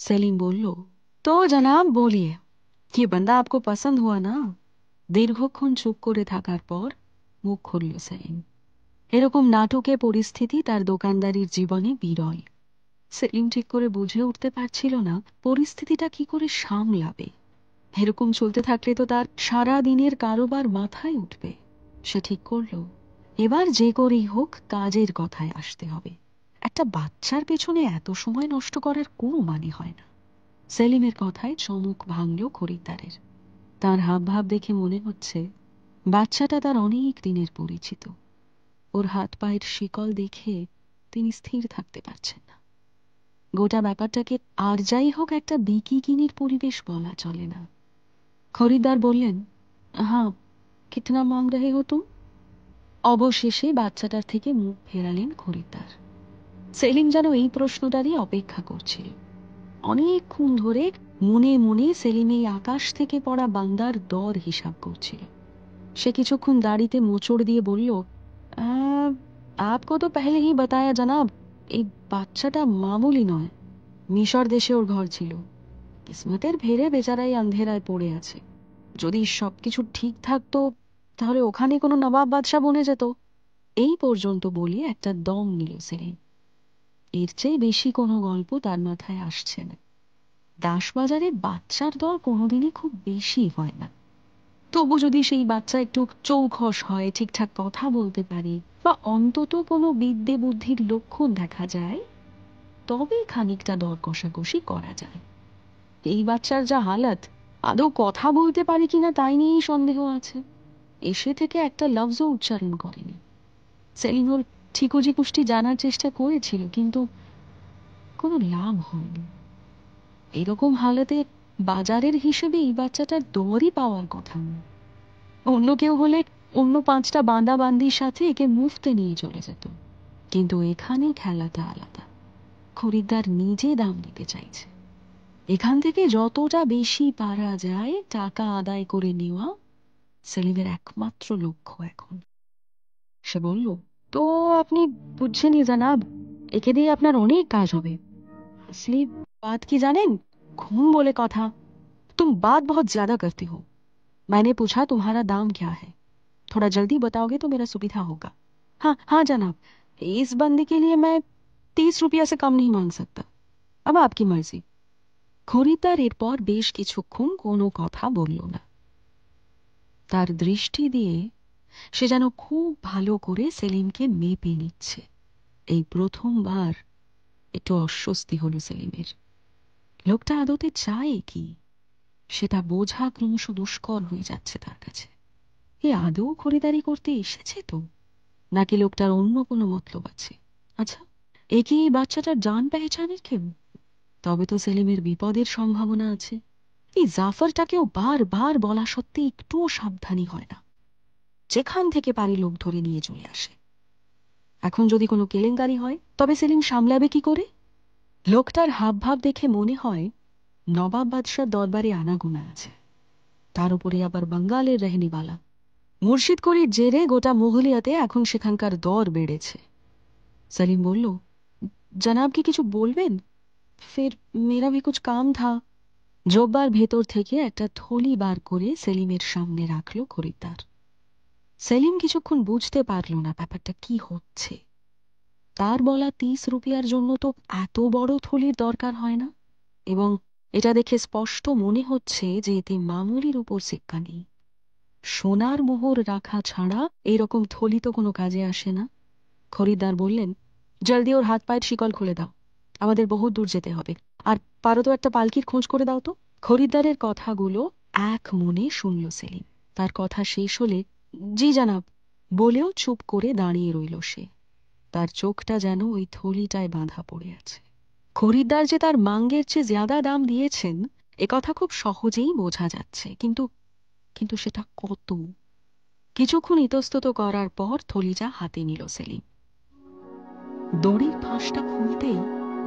সেলিম বলল, তো জনাব বলিয়ে, কি বান্দা আপকো পছন্দ হুয়া না? দীর্ঘক্ষণ চুপ করে থাকার পর মুখ খুলল সেলিম। এরকম নাটকে পরিস্থিতি তার দোকানদারির জীবনে বিরল। সেলিম ঠিক করে বুঝে উঠতে পারছিল না পরিস্থিতিটা কি করে সামলাবে। এরকম চলতে থাকলে তো তার সারা দিনের কারোবার মাথায় উঠবে। সে ঠিক করলো, এবার যে করেই হোক কাজের কথায় আসতে হবে। একটা বাচ্চার পেছনে এত সময় নষ্ট করার কোনো মানে হয় না। সেলিমের কথায় চমক ভাঙল খরিদ্দারের। তার হাবভাব দেখে মনে হচ্ছে বাচ্চাটা তার অনেক দিনের পরিচিত। ওর হাত পায়ের শিকল দেখে তিনি স্থির থাকতে পারছেন না। গোটা ব্যাপারটাকে আর যাই হোক একটা বিকিকিনির পরিবেশ বলা চলে না। খরিদ্দার বললেন, হ্যাঁ, কিতনা মাंग रहे हो तुम? অবশেষে বাচ্চাটার থেকে মুখ ফেরালেন খরিদ্দার। সেলিম যেন এই প্রশ্নটারই অপেক্ষা করছিল। অনেকক্ষণ ধরে মনে মনে সেলিম এই আকাশ থেকে পড়া বান্দার দর হিসাব করছিল। সে কিছুক্ষণ দাড়িতে মোচড় দিয়ে বলল, আপকো তো পেহলে হি বাতায়া জনাব, এই বাচ্চাটা মামুলি নয়। মিশর দেশে ওর ঘর ছিল। কিসমতের ভেরে বেচারাই আন্ধেরায় পড়ে আছে। যদি সবকিছু ঠিক থাকতো তাহলে ওখানে কোনো নবাব বাদশাহ বনে যেত। এই পর্যন্ত বলে একটা দম নিল সেলিম। এর চেয়ে বেশি কোনো গল্প তার মাথায় আসছে না। দাসবাজারে বাচ্চার দর কোনোদিনই খুব বেশি হয় না। তবু যদি সেই বাচ্চা একটু চৌখস হয়, ঠিকঠাক কথা বলতে পারে, বা অন্তত কোনো বিদ্যে বুদ্ধির লক্ষণ দেখা যায়, তবে খানিকটা দর কষাকষি করা যায়। এই বাচ্চার যা হালাত, আদৌ কথা বলতে পারে কিনা তাই নিয়েই সন্দেহ আছে। এসে থেকে একটা লফজও উচ্চারণ করেনি। সেলিম ওর ঠিকুজি কুষ্টি জানার চেষ্টা করেছিল, কিন্তু কোনো লাভ হয়নি। এরকম হালাতে বাজারের হিসেবে এই বাচ্চাটার দরই পাওয়ার কথা নয়। অন্য কেউ হলে অন্য 5টা বাঁদা বান্দির সাথে একে মুফতে নিয়ে চলে যেত। কিন্তু এখানে খেলাটা আলাদা। খরিদ্দার নিজে দাম দিতে চাইছে। এখান থেকে যতটা বেশি পারা যায় টাকা আদায় করে নেওয়া সেলিমের একমাত্র লক্ষ্য এখন। সে বলল, তো আপনি বুঝছেনই জনাব, একে দিয়ে আপনার অনেক কাজ হবে। असली बात की জানেন, घूम बोले কথা। तुम बात बहुत ज्यादा करती हो। मैंने पूछा तुम्हारा दाम क्या है, थोड़ा जल्दी बताओगे तो मेरा सुविधा होगा। हाँ हाँ जनाब, इस बंदी के लिए मैं 30 रुपया से कम नहीं मांग सकता। अब आपकी मर्जी। খরিদ্দার এরপর বেশ কিছুক্ষণ কোনো কথা বলল না। তার দৃষ্টি দিয়ে সে যেন খুব ভালো করে সেলিমকে মেপে নিচ্ছে। এই প্রথমবার একটু অস্বস্তি হলো সেলিমের। লোকটা আদতে চায় কি সেটা বোঝা ক্রমশ দুষ্কর হয়ে যাচ্ছে তার কাছে। এ আদৌ খরিদারি করতে এসেছে তো, নাকি লোকটার অন্য কোনো মতলব আছে? আচ্ছা, এ কি এই বাচ্চাটার জান পেহচানের কেউ? তবে তো সেলিমের বিপদের সম্ভাবনা আছে। এই জাফরটাকেও বারবার বলা সত্ত্বে একটুও সাবধানী হয় না। যেখান থেকে পারি লোক ধরে নিয়ে চলে আসে। এখন যদি কোনো কেলেঙ্কারি হয় তবে সেলিম সামলাবে কি করে? লোকটার হাবভাব দেখে মনে হয় নবাব বাদশার দরবারে আনাগোনা আছে। তার উপরে আবার বাঙ্গালের রেহনিওয়ালা। মুর্শিদ করির জেরে গোটা মুঘলিয়াতে এখন সেখানকার দর বেড়েছে। সেলিম বলল, জনাব কি কিছু বলবেন? ফির মেরা ভি কুছ কাম থা। জব্বার ভেতর থেকে একটা থলি বার করে সেলিমের সামনে রাখলো খরিদ্দার। সেলিম কিছুক্ষণ বুঝতে পারল না ব্যাপারটা কি হচ্ছে। তার বলা 30 রুপিয়ার জন্য তো এত বড় থলির দরকার হয় না, এবং এটা দেখে স্পষ্ট মনে হচ্ছে যে এতে মামুলির উপর সিক্কা নেই। সোনার মোহর রাখা ছাড়া এরকম থলি তো কোনো কাজে আসে না। খরিদ্দার বললেন, জলদি ওর হাত পায়ের শিকল খুলে দাও, আমাদের বহু দূর যেতে হবে। আর পারো তো একটা পালকির খোঁজ করে দাও তো। খরিদ্দারের কথাগুলো এক মনে শুনল সেলিম। তার কথা শেষ হলে জি জানাব বলেও চুপ করে দাঁড়িয়ে রইল সে। তার চোখটা যেন ওই থলিটায় বাঁধা পড়ে আছে। খরিদ্দার যে তার মাঙ্গের চেয়ে জ্যাদা দাম দিয়েছেন এ কথা খুব সহজেই বোঝা যাচ্ছে, কিন্তু কিন্তু সেটা কত? কিছুক্ষণ ইতস্তত করার পর থলিটা হাতে নিল সেলিম। দড়ির ফাঁসটা খুলতেই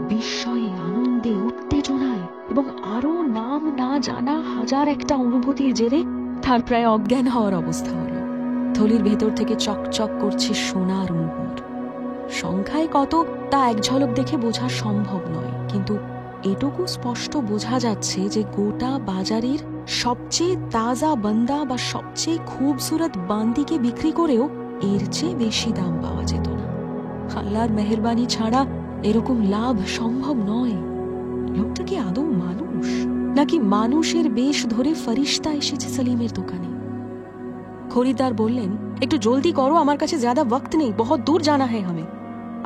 বিস্ময়ে, আনন্দে, উত্তেজনায় এবং আরো নাম না জানা হাজার একটা অনুভূতির জেরে তার প্রায় অজ্ঞান হওয়ার অবস্থা হলো। থলির ভেতর থেকে চকচক করছে সোনার মোহর। সংখ্যায় কত তা এক ঝলক দেখে বোঝা সম্ভব নয়, কিন্তু এটুকু স্পষ্ট বোঝা যাচ্ছে যে গোটা বাজারের সবচেয়ে তাজা বান্দা বা সবচেয়ে খুবসুরত বান্দিকে বিক্রি করেও এর চেয়ে বেশি দাম পাওয়া যেত না। আল্লাহর মেহেরবানি ছাড়া এরকম লাভ সম্ভব নয়। লোকটা কি আদৌ মানুষ, নাকি মানুষের বেশ ধরে ফরিস্তা এসেছে সলিমের দোকানে? খরিদ্দার বললেন, একটু জলদি করো, আমার কাছে জ্যাদা ওয়াক্ত নেই, বহুত দূর জানা হ্যায় হামে।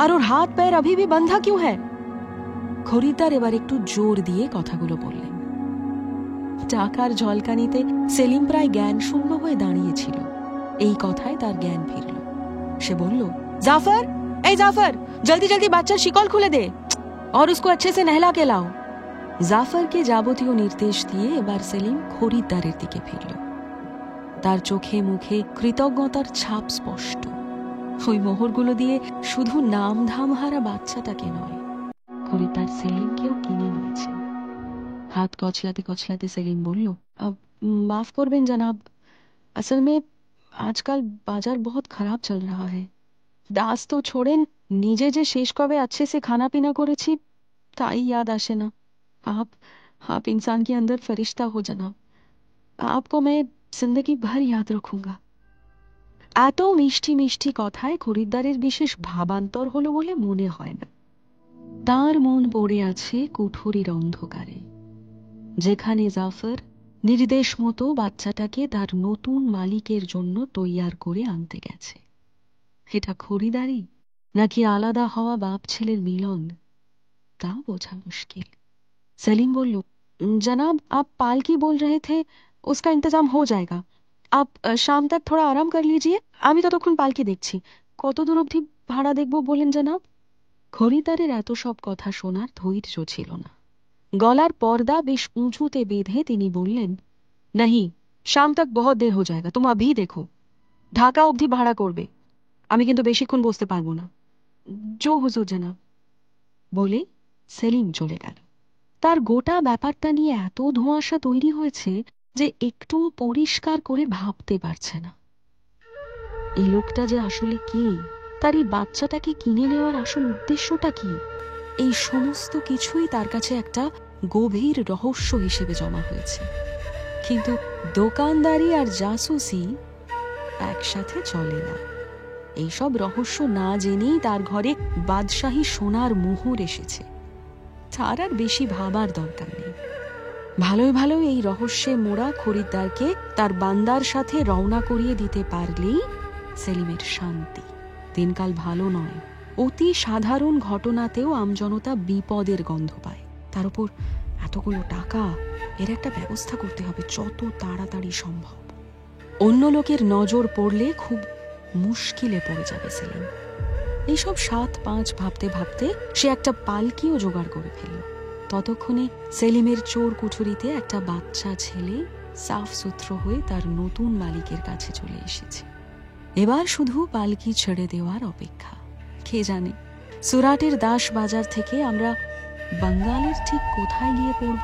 আর ওর হাত पैर अभी भी बंधा क्यों है? খরিদ্দার এবার একটু জোর দিয়ে কথাগুলো বললেন। টাকার ঝলকানিতে সেলিম প্রায় জ্ঞান শূন্য হয়ে দাঁড়িয়েছিল। এই কথায় তার জ্ঞান ফিরল। সে বলল, জাফর, এই জাফর, জলদি জলদি বাচ্চার শিকল খুলে দে और उसको अच्छे से नहला के लाओ। জাফরকে যাবতীয় নির্দেশ দিয়ে এবার সেলিম খরিদ্দারের দিকে ফিরল। তার চোখে মুখে কৃতজ্ঞতার ছাপ স্পষ্ট। ওই মোহরগুলো দিয়ে শুধু নাম ধাম হারা বাচ্চাটাকে নয়, খরিদ্দার সেলিমকেও কিনে নিয়েছে। হাত কচলাতে কচলাতে সেলিম বলল, माफ করবেন जनाब, असल में आजकल बाजार बहुत खराब चल रहा है। দাস তো ছোড়েন, নিজে যে শেষ কবে अच्छे से खाना पीना করেছি তাই याद আসে না। आप इंसान के अंदर फरिश्ता हो जनाब, आपको मैं जिंदगी भर याद रखूंगा। এত মিষ্টি মিষ্টি কথায় খরিদ্দারের বিশেষ ভাবান্তর হলো বলে মনে হয় না। তার মন পড়ে আছে কুঠুরির অন্ধকারে, যেখানে জাফর নির্দেশ মতো বাচ্চাটাকে তার নতুন মালিকের জন্য তৈয়ার করে আনতে গেছে। এটা খরিদারি নাকি আলাদা হওয়া বাপ ছেলের মিলন, তা বোঝা মুশকিল। সেলিম বলল, जनाब आप पालकी बोल रहे थे, उसका इंतजाम हो जाएगा। आप शाम तक थोड़ा आराम कर लीजिए, আমি ততক্ষণ পালকি দেখছি। কত দূর অবধি ভাড়া দেখবো বলেন জনাব? খরিদারের এত সব কথা শোনার ধৈর্য ছিল না। গলার পর্দা বেশ উঁচুতে বেঁধে তিনি বললেন, नहीं, शाम तक बहुत देर हो जाएगा, तुम अभी देखो। ঢাকা অবধি ভাড়া করবে, আমি কিন্তু বেশিক্ষণ বসতে পারবো না। জো হুজুর জনাব, বলে সেলিম চলে গেল। তার গোটা ব্যাপারটা নিয়ে এত ধোঁয়াশা তৈরি হয়েছে যে একটু পরিষ্কার করে ভাবতে পারছে না। এই লোকটা যে আসলে কি, তার এই বাচ্চাটাকে কিনে নেওয়ার আসল উদ্দেশ্যটা কি, এই সমস্ত কিছুই তার কাছে একটা গভীর রহস্য হিসেবে জমা হয়েছে। কিন্তু দোকানদারি আর জাসুসি একসাথে চলে না। এইসব রহস্য না জেনেই তার ঘরে বাদশাহী সোনার মোহর এসেছে। তার আর বেশি ভাবার দরকার নেই। ভালোই ভালোই এই রহস্যে মোড়া খরিদ্দারকে তার বান্দার সাথে রওনা করিয়ে দিতে পারলেই সেলিমের শান্তি। দিনকাল ভালো নয়। অতি সাধারণ ঘটনাতেও আমজনতা বিপদের গন্ধ পায়। তার উপর এতগুলো টাকা, এর একটা ব্যবস্থা করতে হবে যত তাড়াতাড়ি সম্ভব। অন্য লোকের নজর পড়লে খুব মুশকিলে পড়ে যাবে সেলিম। এইসব 7-5 ভাবতে ভাবতে সে একটা পালকিও জোগাড় করে ফেলল। ততক্ষণে সেলিমের চোর কুঠুরিতে একটা বাচ্চা ছেলে সাফ সুত্র হয়ে তার নতুন মালিকের কাছে চলে এসেছে। এবার শুধু পালকি ছেড়ে দেওয়ার অপেক্ষা। কে জানে সুরাটের দাস বাজার থেকে আমরা বাঙ্গালের ঠিক কোথায় গিয়ে পড়ব।